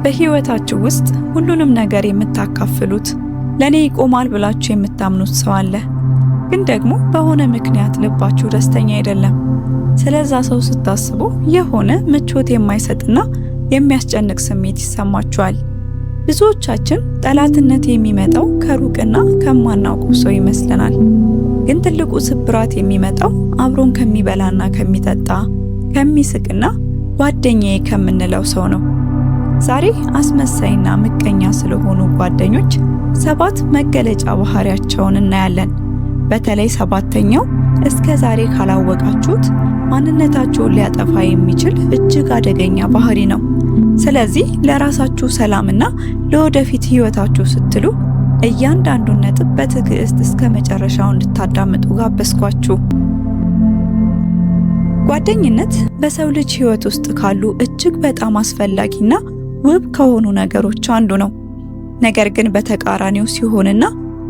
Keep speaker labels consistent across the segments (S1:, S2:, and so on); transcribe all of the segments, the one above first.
S1: በህይወታችሁ ውስጥ ሁሉንም ነገር የምታካፍሉት ለኔ ይቆማል ብላችሁ የምታምኑት ሰው አለ። ግን ደግሞ በሆነ ምክንያት ልባችሁ ደስተኛ አይደለም። ስለዛ ሰው ስታስቡ የሆነ ምቾት የማይሰጥና የሚያስጨንቅ ስሜት ይሰማችኋል። ብዙዎቻችን ጠላትነት የሚመጣው ከሩቅና ከማናውቀው ሰው ይመስለናል። ግን ትልቁ ስብራት የሚመጣው አብሮን ከሚበላና ከሚጠጣ ከሚስቅና ጓደኛዬ ከምንለው ሰው ነው። ዛሬ አስመሳይና ምቀኛ ስለሆኑ ጓደኞች 7 መገለጫ ባህሪያቸውን እናያለን። በተለይ 7ኛው እስከ ዛሬ ካላወቃችሁት ማንነታችሁን ሊያጠፋ የሚችል እጅግ አደገኛ ባህሪ ነው። ስለዚህ ለራሳችሁ ሰላምና ለወደፊት ህይወታችሁ ስትሉ እያንዳንዱን ነጥብ በትዕግስት እስከ መጨረሻው እንድታዳምጡ ጋበዝኳችሁ። ጓደኝነት በሰው ልጅ ህይወት ውስጥ ካሉ እጅግ በጣም አስፈላጊና ውብ ከሆኑ ነገሮች አንዱ ነው። ነገር ግን በተቃራኒው ሲሆንና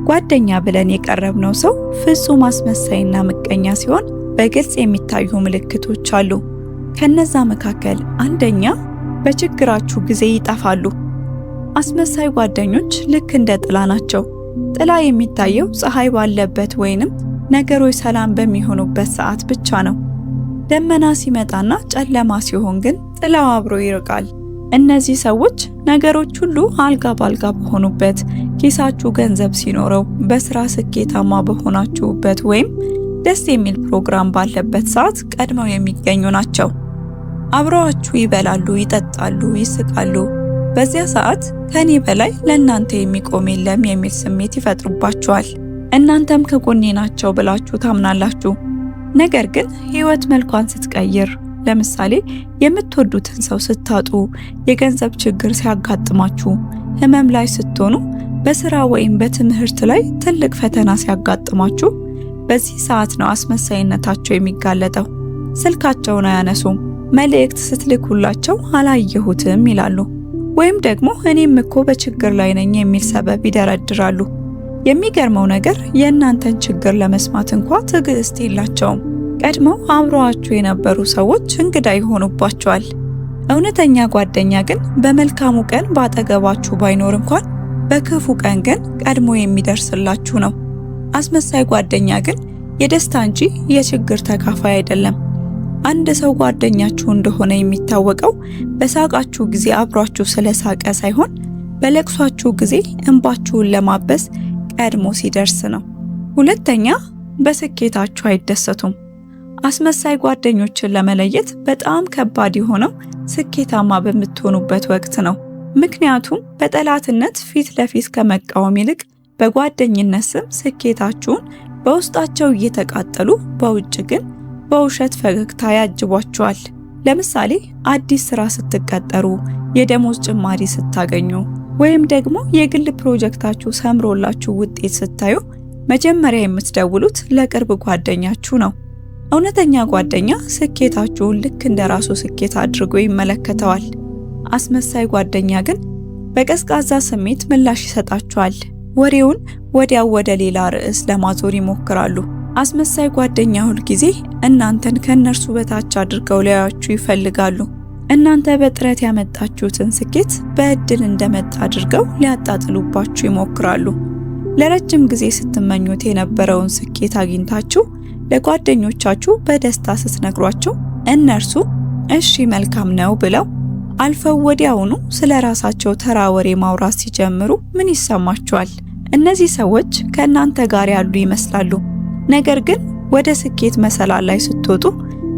S1: ጓደኛ ብለን የቀረብነው ሰው ፍጹም አስመሳይና ምቀኛ ሲሆን በግልጽ የሚታዩ ምልክቶች አሉ። ከነዛ መካከል አንደኛ፣ በችግራችሁ ጊዜ ይጠፋሉ። አስመሳይ ጓደኞች ልክ እንደ ጥላ ናቸው። ጥላ የሚታየው ፀሐይ ባለበት ወይንም ነገሮች ሰላም በሚሆኑበት ሰዓት ብቻ ነው። ደመና ሲመጣና ጨለማ ሲሆን ግን ጥላው አብሮ ይርቃል። እነዚህ ሰዎች ነገሮች ሁሉ አልጋ ባልጋ በሆኑበት፣ ኪሳችሁ ገንዘብ ሲኖረው፣ በስራ ስኬታማ በሆናችሁበት ወይም ደስ የሚል ፕሮግራም ባለበት ሰዓት ቀድመው የሚገኙ ናቸው። አብረዋችሁ ይበላሉ፣ ይጠጣሉ፣ ይስቃሉ። በዚያ ሰዓት ከኔ በላይ ለእናንተ የሚቆም የለም የሚል ስሜት ይፈጥሩባችኋል። እናንተም ከጎኔ ናቸው ብላችሁ ታምናላችሁ። ነገር ግን ህይወት መልኳን ስትቀይር፣ ለምሳሌ የምትወዱትን ሰው ስታጡ፣ የገንዘብ ችግር ሲያጋጥማችሁ፣ ህመም ላይ ስትሆኑ፣ በስራ ወይም በትምህርት ላይ ትልቅ ፈተና ሲያጋጥማችሁ፣ በዚህ ሰዓት ነው አስመሳይነታቸው የሚጋለጠው። ስልካቸውን አያነሱም። መልእክት ስትልኩላቸው አላየሁትም ይላሉ። ወይም ደግሞ እኔም እኮ በችግር ላይ ነኝ የሚል ሰበብ ይደረድራሉ። የሚገርመው ነገር የእናንተን ችግር ለመስማት እንኳ ትዕግስት የላቸውም። ቀድመው አብረዋችሁ የነበሩ ሰዎች እንግዳ ይሆኑባቸዋል። እውነተኛ ጓደኛ ግን በመልካሙ ቀን ባጠገባችሁ ባይኖር እንኳን በክፉ ቀን ግን ቀድሞ የሚደርስላችሁ ነው። አስመሳይ ጓደኛ ግን የደስታ እንጂ የችግር ተካፋይ አይደለም። አንድ ሰው ጓደኛችሁ እንደሆነ የሚታወቀው በሳቃችሁ ጊዜ አብሯችሁ ስለሳቀ ሳይሆን በለቅሷችሁ ጊዜ እንባችሁን ለማበስ ቀድሞ ሲደርስ ነው። ሁለተኛ፣ በስኬታችሁ አይደሰቱም። አስመሳይ ጓደኞችን ለመለየት በጣም ከባድ የሆነው ስኬታማ በምትሆኑበት ወቅት ነው። ምክንያቱም በጠላትነት ፊት ለፊት ከመቃወም ይልቅ በጓደኝነት ስም ስኬታችሁን በውስጣቸው እየተቃጠሉ በውጭ ግን በውሸት ፈገግታ ያጅቧቸዋል። ለምሳሌ አዲስ ስራ ስትቀጠሩ፣ የደሞዝ ጭማሪ ስታገኙ፣ ወይም ደግሞ የግል ፕሮጀክታችሁ ሰምሮላችሁ ውጤት ስታዩ መጀመሪያ የምትደውሉት ለቅርብ ጓደኛችሁ ነው። እውነተኛ ጓደኛ ስኬታችሁን ልክ እንደራሱ ስኬት አድርጎ ይመለከተዋል። አስመሳይ ጓደኛ ግን በቀዝቃዛ ስሜት ምላሽ ይሰጣችኋል። ወሬውን ወዲያው ወደ ሌላ ርዕስ ለማዞር ይሞክራሉ። አስመሳይ ጓደኛ ሁል ጊዜ እናንተን ከነርሱ በታች አድርገው ሊያዩአችሁ ይፈልጋሉ። እናንተ በጥረት ያመጣችሁትን ስኬት በእድል እንደመጣ አድርገው ሊያጣጥሉባችሁ ይሞክራሉ። ለረጅም ጊዜ ስትመኙት የነበረውን ስኬት አግኝታችሁ ለጓደኞቻችሁ በደስታ ስትነግሯቸው እነርሱ እሺ መልካም ነው ብለው አልፈው ወዲያውኑ ስለራሳቸው ተራ ወሬ ማውራት ሲጀምሩ ምን ይሰማችኋል? እነዚህ ሰዎች ከእናንተ ጋር ያሉ ይመስላሉ። ነገር ግን ወደ ስኬት መሰላል ላይ ስትወጡ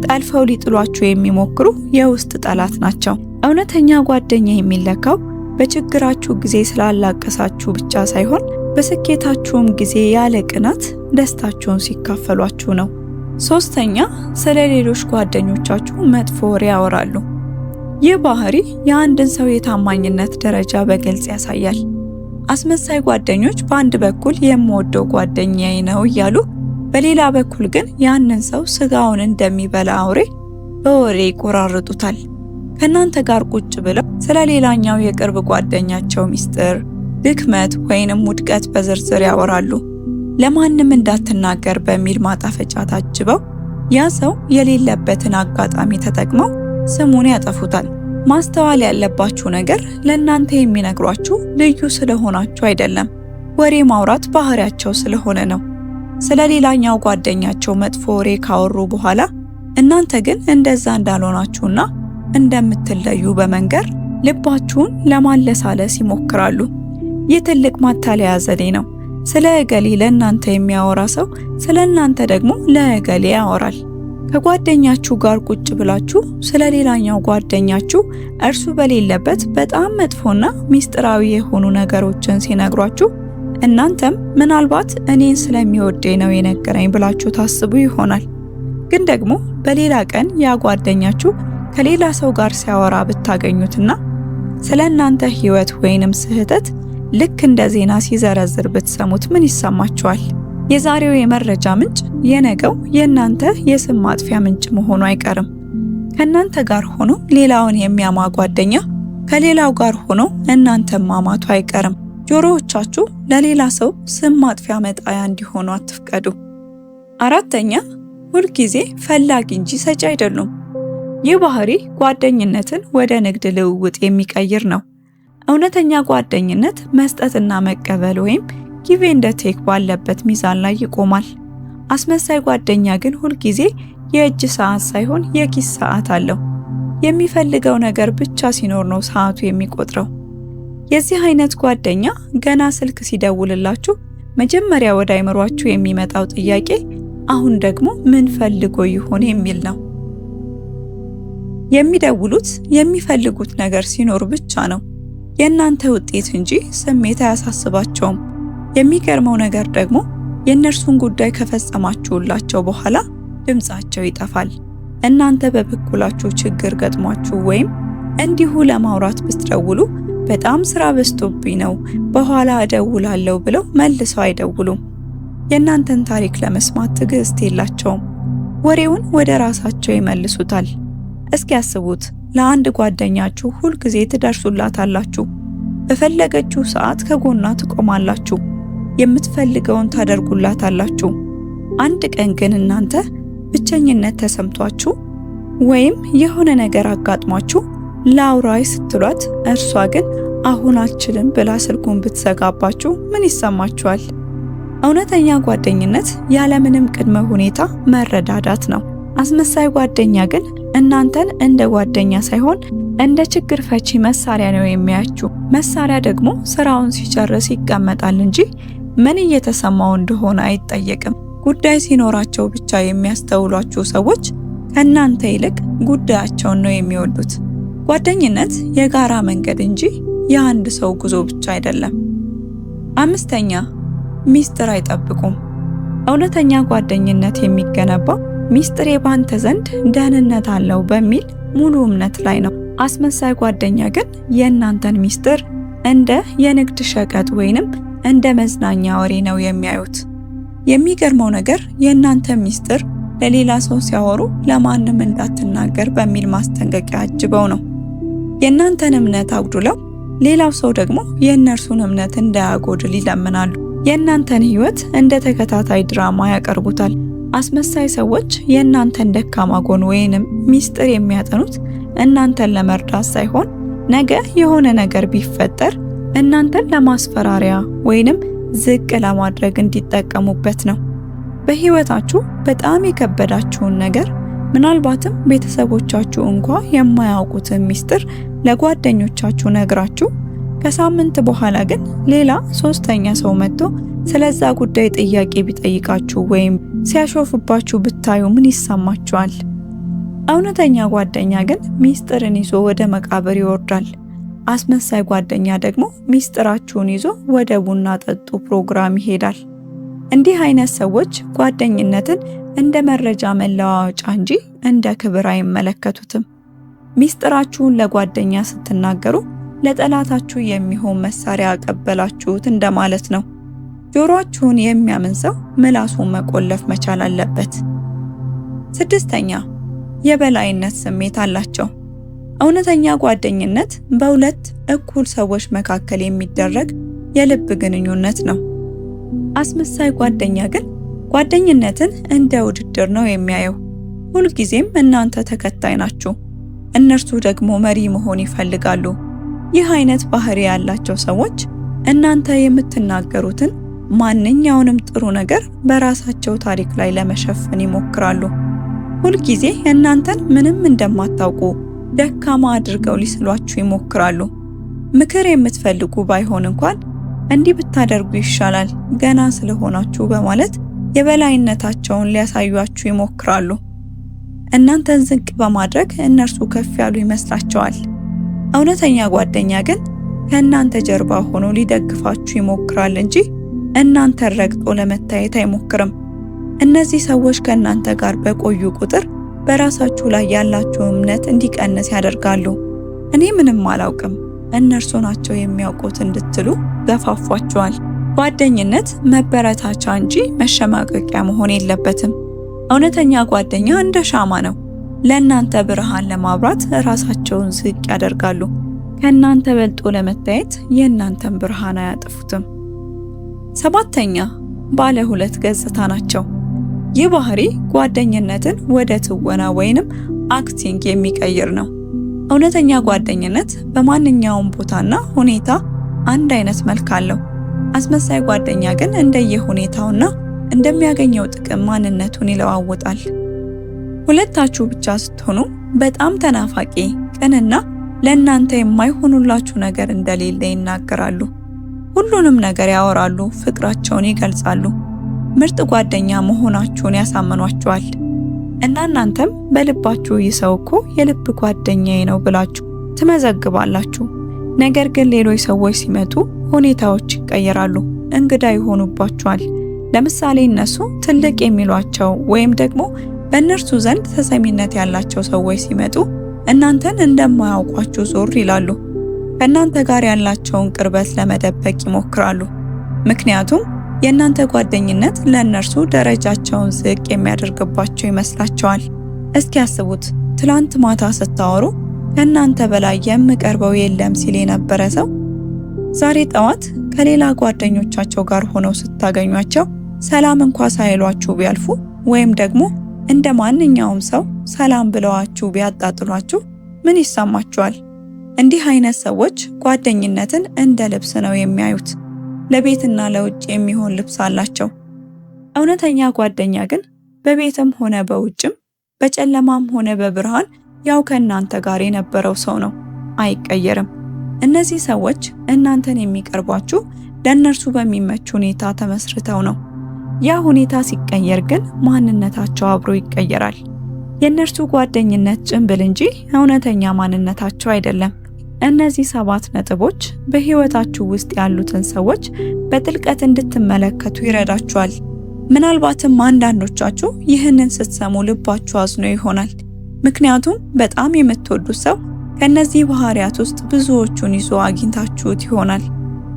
S1: ጠልፈው ሊጥሏችሁ የሚሞክሩ የውስጥ ጠላት ናቸው። እውነተኛ ጓደኛ የሚለካው በችግራችሁ ጊዜ ስላላቀሳችሁ ብቻ ሳይሆን በስኬታችሁም ጊዜ ያለ ቅናት ደስታችሁን ሲካፈሏችሁ ነው። ሶስተኛ፣ ስለ ሌሎች ጓደኞቻችሁ መጥፎ ወሬ ያወራሉ። ይህ ባህሪ የአንድን ሰው የታማኝነት ደረጃ በግልጽ ያሳያል። አስመሳይ ጓደኞች በአንድ በኩል የምወደው ጓደኛዬ ነው እያሉ በሌላ በኩል ግን ያንን ሰው ስጋውን እንደሚበላ አውሬ በወሬ ይቆራርጡታል። ከናንተ ጋር ቁጭ ብለው ስለ ሌላኛው የቅርብ ጓደኛቸው ሚስጥር፣ ድክመት ወይንም ውድቀት በዝርዝር ያወራሉ። ለማንም እንዳትናገር በሚል ማጣፈጫ ታጅበው ያ ሰው የሌለበትን አጋጣሚ ተጠቅመው ስሙን ያጠፉታል። ማስተዋል ያለባችሁ ነገር ለእናንተ የሚነግሯችሁ ልዩ ስለሆናችሁ አይደለም፣ ወሬ ማውራት ባህሪያቸው ስለሆነ ነው። ስለ ሌላኛው ጓደኛቸው መጥፎ ወሬ ካወሩ በኋላ እናንተ ግን እንደዛ እንዳልሆናችሁና እንደምትለዩ በመንገር ልባችሁን ለማለሳለስ ይሞክራሉ። ይህ ትልቅ ማታለያ ዘዴ ነው። ስለ እገሌ ለእናንተ የሚያወራ ሰው ስለ እናንተ ደግሞ ለእገሌ ያወራል። ከጓደኛችሁ ጋር ቁጭ ብላችሁ ስለ ሌላኛው ጓደኛችሁ እርሱ በሌለበት በጣም መጥፎና ሚስጥራዊ የሆኑ ነገሮችን ሲነግሯችሁ እናንተም ምናልባት እኔን ስለሚወደኝ ነው የነገረኝ ብላችሁ ታስቡ ይሆናል። ግን ደግሞ በሌላ ቀን ያ ጓደኛችሁ ከሌላ ሰው ጋር ሲያወራ ብታገኙትና ስለ እናንተ ሕይወት ወይንም ስህተት ልክ እንደ ዜና ሲዘረዝር ብትሰሙት ምን ይሰማችኋል? የዛሬው የመረጃ ምንጭ የነገው የእናንተ የስም ማጥፊያ ምንጭ መሆኑ አይቀርም። ከእናንተ ጋር ሆኖ ሌላውን የሚያማ ጓደኛ ከሌላው ጋር ሆኖ እናንተን ማማቱ አይቀርም። ጆሮዎቻችሁ ለሌላ ሰው ስም ማጥፊያ መጣያ እንዲሆኑ አትፍቀዱ። አራተኛ፣ ሁልጊዜ ፈላጊ እንጂ ሰጪ አይደሉም። ይህ ባህሪ ጓደኝነትን ወደ ንግድ ልውውጥ የሚቀይር ነው። እውነተኛ ጓደኝነት መስጠትና መቀበል ወይም ጊቭ ኤንድ ቴክ ባለበት ሚዛን ላይ ይቆማል። አስመሳይ ጓደኛ ግን ሁልጊዜ የእጅ ሰዓት ሳይሆን የኪስ ሰዓት አለው። የሚፈልገው ነገር ብቻ ሲኖር ነው ሰዓቱ የሚቆጥረው። የዚህ አይነት ጓደኛ ገና ስልክ ሲደውልላችሁ መጀመሪያ ወደ አይምሯችሁ የሚመጣው ጥያቄ አሁን ደግሞ ምን ፈልጎ ይሆን የሚል ነው። የሚደውሉት የሚፈልጉት ነገር ሲኖር ብቻ ነው። የእናንተ ውጤት እንጂ ስሜት አያሳስባቸውም። የሚገርመው ነገር ደግሞ የእነርሱን ጉዳይ ከፈጸማችሁላቸው በኋላ ድምጻቸው ይጠፋል። እናንተ በበኩላችሁ ችግር ገጥሟችሁ ወይም እንዲሁ ለማውራት ብትደውሉ በጣም ስራ በዝቶብኝ ነው በኋላ እደውላለሁ ብለው መልሰው አይደውሉም። የእናንተን ታሪክ ለመስማት ትዕግስት የላቸውም። ወሬውን ወደ ራሳቸው ይመልሱታል። እስኪ ያስቡት፣ ለአንድ ጓደኛችሁ ሁልጊዜ ትደርሱላታላችሁ። በፈለገችው ሰዓት ከጎኗ ትቆማላችሁ። የምትፈልገውን ታደርጉላታላችሁ። አንድ ቀን ግን እናንተ ብቸኝነት ተሰምቷችሁ ወይም የሆነ ነገር አጋጥሟችሁ ላውራይ ስትሏት እርሷ ግን አሁን አልችልም ብላ ስልኩን ብትዘጋባችሁ ምን ይሰማችኋል? እውነተኛ ጓደኝነት ያለምንም ቅድመ ሁኔታ መረዳዳት ነው። አስመሳይ ጓደኛ ግን እናንተን እንደ ጓደኛ ሳይሆን እንደ ችግር ፈቺ መሳሪያ ነው የሚያችሁ። መሳሪያ ደግሞ ስራውን ሲጨርስ ይቀመጣል እንጂ ምን እየተሰማው እንደሆነ አይጠየቅም። ጉዳይ ሲኖራቸው ብቻ የሚያስተውሏችሁ ሰዎች ከእናንተ ይልቅ ጉዳያቸውን ነው የሚወዱት። ጓደኝነት የጋራ መንገድ እንጂ የአንድ ሰው ጉዞ ብቻ አይደለም። አምስተኛ፣ ሚስጥር አይጠብቁም። እውነተኛ ጓደኝነት የሚገነባው ሚስጥሬ ባንተ ዘንድ ደህንነት አለው በሚል ሙሉ እምነት ላይ ነው። አስመሳይ ጓደኛ ግን የእናንተን ሚስጥር እንደ የንግድ ሸቀጥ ወይንም እንደ መዝናኛ ወሬ ነው የሚያዩት። የሚገርመው ነገር የእናንተ ሚስጥር ለሌላ ሰው ሲያወሩ ለማንም እንዳትናገር በሚል ማስጠንቀቂያ አጅበው ነው። የእናንተን እምነት አጉድለው ሌላው ሰው ደግሞ የእነርሱን እምነት እንዳያጎድል ይለምናሉ። የእናንተን ሕይወት እንደ ተከታታይ ድራማ ያቀርቡታል። አስመሳይ ሰዎች የእናንተን ደካማ ጎን ወይንም ሚስጥር የሚያጠኑት እናንተን ለመርዳት ሳይሆን ነገ የሆነ ነገር ቢፈጠር እናንተን ለማስፈራሪያ ወይንም ዝቅ ለማድረግ እንዲጠቀሙበት ነው። በሕይወታችሁ በጣም የከበዳችሁን ነገር ምናልባትም ቤተሰቦቻችሁ እንኳ የማያውቁትን ሚስጥር ለጓደኞቻችሁ ነግራችሁ ከሳምንት በኋላ ግን ሌላ ሶስተኛ ሰው መጥቶ ስለዛ ጉዳይ ጥያቄ ቢጠይቃችሁ ወይም ሲያሾፍባችሁ ብታዩ ምን ይሰማችኋል? እውነተኛ ጓደኛ ግን ሚስጥርን ይዞ ወደ መቃብር ይወርዳል። አስመሳይ ጓደኛ ደግሞ ሚስጥራችሁን ይዞ ወደ ቡና ጠጡ ፕሮግራም ይሄዳል። እንዲህ አይነት ሰዎች ጓደኝነትን እንደ መረጃ መለዋወጫ እንጂ እንደ ክብር አይመለከቱትም። ሚስጥራችሁን ለጓደኛ ስትናገሩ ለጠላታችሁ የሚሆን መሳሪያ አቀበላችሁት እንደማለት ነው። ጆሮአችሁን የሚያምን ሰው ምላሱን መቆለፍ መቻል አለበት። ስድስተኛ፣ የበላይነት ስሜት አላቸው። እውነተኛ ጓደኝነት በሁለት እኩል ሰዎች መካከል የሚደረግ የልብ ግንኙነት ነው። አስመሳይ ጓደኛ ግን ጓደኝነትን እንደ ውድድር ነው የሚያየው። ሁልጊዜም እናንተ ተከታይ ናችሁ። እነርሱ ደግሞ መሪ መሆን ይፈልጋሉ። ይህ አይነት ባህሪ ያላቸው ሰዎች እናንተ የምትናገሩትን ማንኛውንም ጥሩ ነገር በራሳቸው ታሪክ ላይ ለመሸፈን ይሞክራሉ። ሁልጊዜ እናንተን ምንም እንደማታውቁ ደካማ አድርገው ሊስሏችሁ ይሞክራሉ። ምክር የምትፈልጉ ባይሆን እንኳን እንዲህ ብታደርጉ ይሻላል ገና ስለሆናችሁ በማለት የበላይነታቸውን ሊያሳዩአችሁ ይሞክራሉ። እናንተን ዝቅ በማድረግ እነርሱ ከፍ ያሉ ይመስላቸዋል። እውነተኛ ጓደኛ ግን ከእናንተ ጀርባ ሆኖ ሊደግፋችሁ ይሞክራል እንጂ እናንተን ረግጦ ለመታየት አይሞክርም። እነዚህ ሰዎች ከእናንተ ጋር በቆዩ ቁጥር በራሳችሁ ላይ ያላችሁ እምነት እንዲቀንስ ያደርጋሉ። እኔ ምንም አላውቅም፣ እነርሱ ናቸው የሚያውቁት እንድትሉ ገፋፏቸዋል። ጓደኝነት መበረታቻ እንጂ መሸማቀቂያ መሆን የለበትም። እውነተኛ ጓደኛ እንደ ሻማ ነው። ለእናንተ ብርሃን ለማብራት ራሳቸውን ዝቅ ያደርጋሉ። ከእናንተ በልጦ ለመታየት የእናንተን ብርሃን አያጠፉትም። 7ኛ ባለ 2 ገጽታ ናቸው። ይህ ባህሪ ጓደኝነትን ወደ ትወና ወይንም አክቲንግ የሚቀይር ነው። እውነተኛ ጓደኝነት በማንኛውም ቦታና ሁኔታ አንድ አይነት መልክ አለው። አስመሳይ ጓደኛ ግን እንደየሁኔታውና እንደሚያገኘው ጥቅም ማንነቱን ይለዋውጣል። ሁለታችሁ ብቻ ስትሆኑ በጣም ተናፋቂ፣ ቅንና ለእናንተ የማይሆኑላችሁ ነገር እንደሌለ ይናገራሉ። ሁሉንም ነገር ያወራሉ፣ ፍቅራቸውን ይገልጻሉ። ምርጥ ጓደኛ መሆናችሁን ያሳምኗችኋል እና እናንተም በልባችሁ ይህ ሰው እኮ የልብ ጓደኛዬ ነው ብላችሁ ትመዘግባላችሁ። ነገር ግን ሌሎች ሰዎች ሲመጡ ሁኔታዎች ይቀየራሉ፣ እንግዳ ይሆኑባችኋል። ለምሳሌ እነሱ ትልቅ የሚሏቸው ወይም ደግሞ በእነርሱ ዘንድ ተሰሚነት ያላቸው ሰዎች ሲመጡ እናንተን እንደማያውቋችሁ ዞር ይላሉ። ከእናንተ ጋር ያላቸውን ቅርበት ለመደበቅ ይሞክራሉ። ምክንያቱም የእናንተ ጓደኝነት ለእነርሱ ደረጃቸውን ዝቅ የሚያደርግባቸው ይመስላቸዋል። እስኪ ያስቡት፣ ትላንት ማታ ስታወሩ ከእናንተ በላይ የምቀርበው የለም ሲል የነበረ ሰው ዛሬ ጠዋት ከሌላ ጓደኞቻቸው ጋር ሆነው ስታገኟቸው ሰላም እንኳ ሳይሏችሁ ቢያልፉ ወይም ደግሞ እንደ ማንኛውም ሰው ሰላም ብለዋችሁ ቢያጣጥሏችሁ ምን ይሰማችኋል? እንዲህ አይነት ሰዎች ጓደኝነትን እንደ ልብስ ነው የሚያዩት። ለቤትና ለውጭ የሚሆን ልብስ አላቸው። እውነተኛ ጓደኛ ግን በቤትም ሆነ በውጭም በጨለማም ሆነ በብርሃን ያው ከእናንተ ጋር የነበረው ሰው ነው፣ አይቀየርም። እነዚህ ሰዎች እናንተን የሚቀርቧችሁ ለእነርሱ በሚመች ሁኔታ ተመስርተው ነው። ያ ሁኔታ ሲቀየር ግን ማንነታቸው አብሮ ይቀየራል። የእነርሱ ጓደኝነት ጭንብል እንጂ እውነተኛ ማንነታቸው አይደለም። እነዚህ 7 ነጥቦች በህይወታችሁ ውስጥ ያሉትን ሰዎች በጥልቀት እንድትመለከቱ ይረዳችኋል። ምናልባትም አንዳንዶቻችሁ ይህንን ስትሰሙ ልባችሁ አዝኖ ይሆናል። ምክንያቱም በጣም የምትወዱት ሰው ከነዚህ ባህሪያት ውስጥ ብዙዎቹን ይዞ አግኝታችሁት ይሆናል።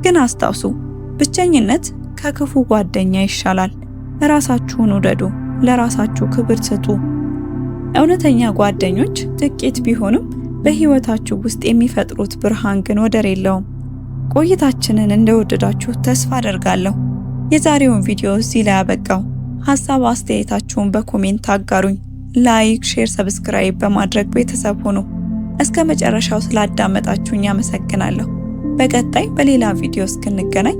S1: ግን አስታውሱ፣ ብቸኝነት ከክፉ ጓደኛ ይሻላል። ራሳችሁን ውደዱ፣ ለራሳችሁ ክብር ስጡ። እውነተኛ ጓደኞች ጥቂት ቢሆንም በህይወታችሁ ውስጥ የሚፈጥሩት ብርሃን ግን ወደር የለውም። ቆይታችንን እንደወደዳችሁ ተስፋ አደርጋለሁ። የዛሬውን ቪዲዮ እዚህ ላይ አበቃው። ሐሳብ አስተያየታችሁን በኮሜንት አጋሩኝ። ላይክ፣ ሼር፣ ሰብስክራይብ በማድረግ ቤተሰብ ሁኑ። እስከ መጨረሻው ስላዳመጣችሁኝ አመሰግናለሁ። በቀጣይ በሌላ ቪዲዮ እስክንገናኝ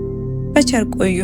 S1: በቸር ቆዩ።